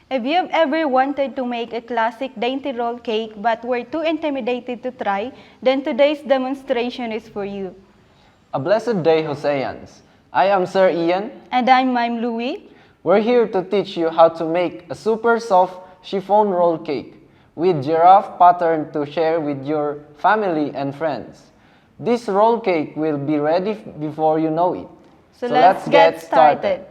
If you've ever wanted to make a classic dainty roll cake but were too intimidated to try, then today's demonstration is for you. A blessed day, Hoseans. I am Sir Ian. And I'm Mime Louie. We're here to teach you how to make a super soft chiffon roll cake with giraffe pattern to share with your family and friends. This roll cake will be ready before you know it. So let's get started.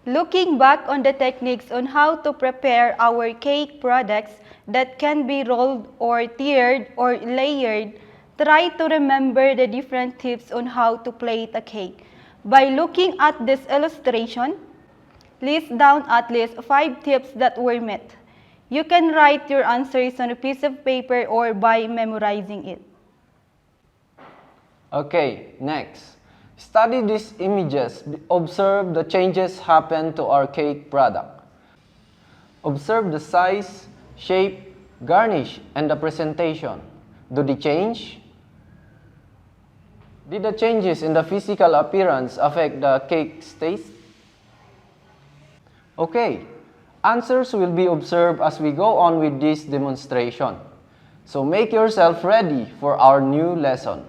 Looking back on the techniques on how to prepare our cake products that can be rolled or tiered or layered, try to remember the different tips on how to plate a cake. By looking at this illustration, list down at least 5 tips that were met. You can write your answers on a piece of paper or by memorizing it. Okay, next. Study these images. Observe the changes happen to our cake product. Observe the size, shape, garnish, and the presentation. Do they change? Did the changes in the physical appearance affect the cake's taste? Okay, answers will be observed as we go on with this demonstration. So make yourself ready for our new lesson.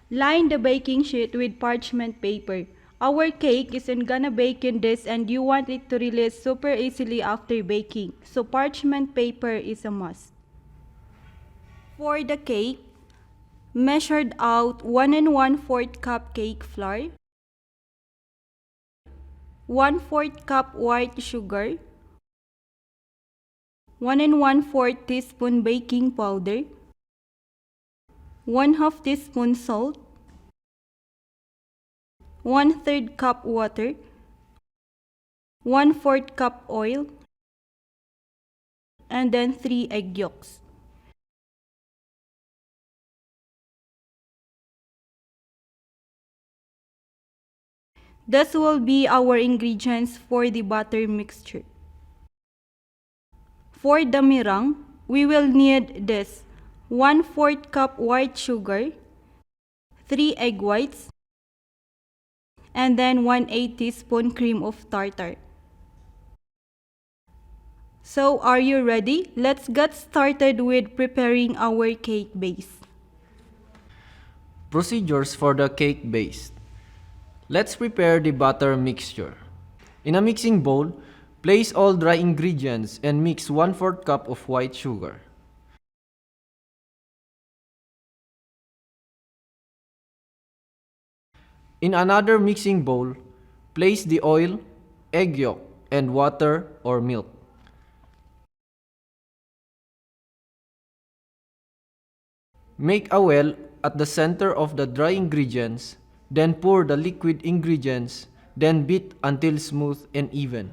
Line the baking sheet with parchment paper. Our cake isn't gonna bake in this and you want it to release super easily after baking, so parchment paper is a must. For the cake, measured out 1 1/4 cup cake flour, 1/4 cup white sugar, 1 1/4 teaspoon baking powder, 1/2 teaspoon salt, 1/3 cup water, 1/4 cup oil, and then 3 egg yolks. This will be our ingredients for the batter mixture. For the meringue, we will need this: 1/4 cup white sugar, 3 egg whites, and then 1/8 teaspoon cream of tartar. So are you ready? Let's get started with preparing our cake base. Procedures for the cake base. Let's prepare the batter mixture. In a mixing bowl, place all dry ingredients and mix 1/4 cup of white sugar. In another mixing bowl, place the oil, egg yolk, and water or milk. Make a well at the center of the dry ingredients, then pour the liquid ingredients, then beat until smooth and even.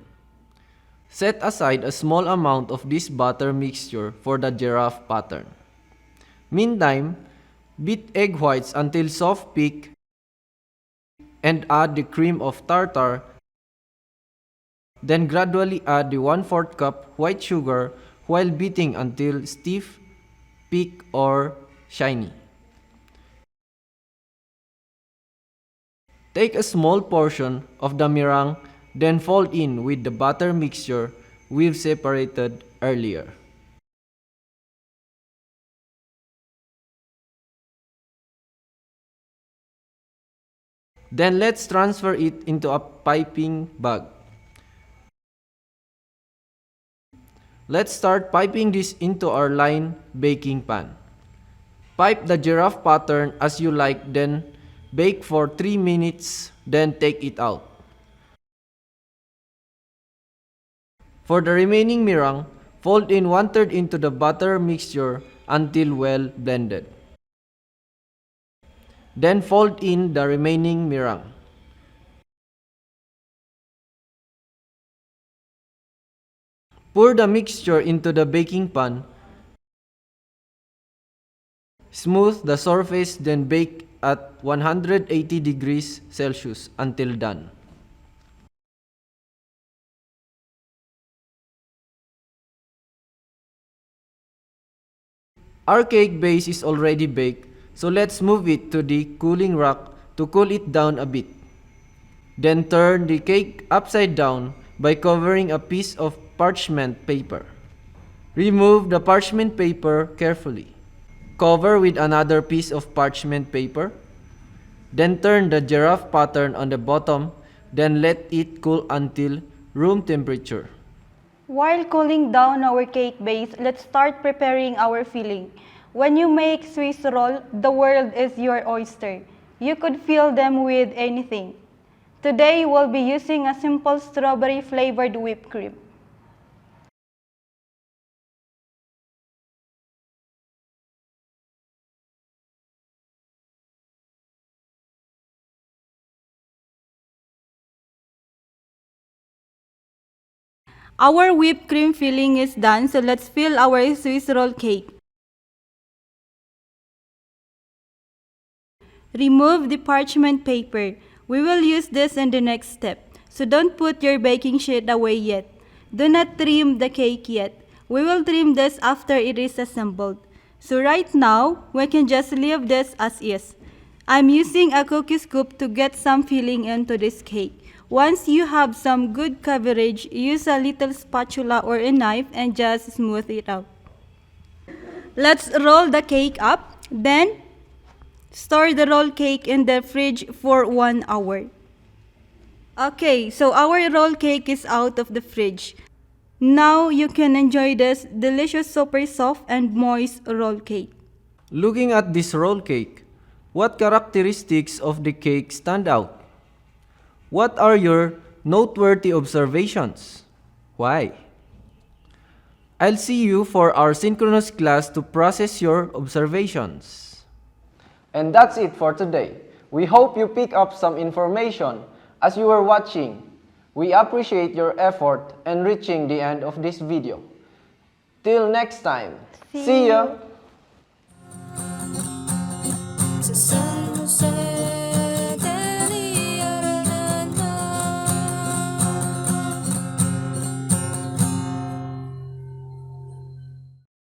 Set aside a small amount of this batter mixture for the giraffe pattern. Meantime, beat egg whites until soft peak and add the cream of tartar, then gradually add the 1/4 cup white sugar while beating until stiff, peak, or shiny. Take a small portion of the meringue, then fold in with the batter mixture we've separated earlier. Then let's transfer it into a piping bag. Let's start piping this into our line baking pan. Pipe the giraffe pattern as you like, then bake for 3 minutes, then take it out. For the remaining meringue, fold in 1/3 into the batter mixture until well blended. Then fold in the remaining meringue. Pour the mixture into the baking pan. Smooth the surface, then bake at 180 degrees Celsius until done. Our cake base is already baked, so let's move it to the cooling rack to cool it down a bit. Then turn the cake upside down by covering a piece of parchment paper. Remove the parchment paper carefully. Cover with another piece of parchment paper. Then turn the giraffe pattern on the bottom, then let it cool until room temperature. While cooling down our cake base, let's start preparing our filling. When you make Swiss roll, the world is your oyster. You could fill them with anything. Today, we'll be using a simple strawberry flavored whipped cream. Our whipped cream filling is done, so let's fill our Swiss roll cake. Remove the parchment paper. We will use this in the next step, so don't put your baking sheet away yet. Do not trim the cake yet. We will trim this after it is assembled. So right now, we can just leave this as is. I'm using a cookie scoop to get some filling into this cake. Once you have some good coverage, use a little spatula or a knife and just smooth it out. Let's roll the cake up, then store the roll cake in the fridge for 1 hour. Okay, so our roll cake is out of the fridge. Now you can enjoy this delicious, super soft and moist roll cake. Looking at this roll cake, what characteristics of the cake stand out? What are your noteworthy observations? Why? I'll see you for our synchronous class to process your observations. And that's it for today. We hope you pick up some information as you were watching. We appreciate your effort in reaching the end of this video. Till next time, see ya!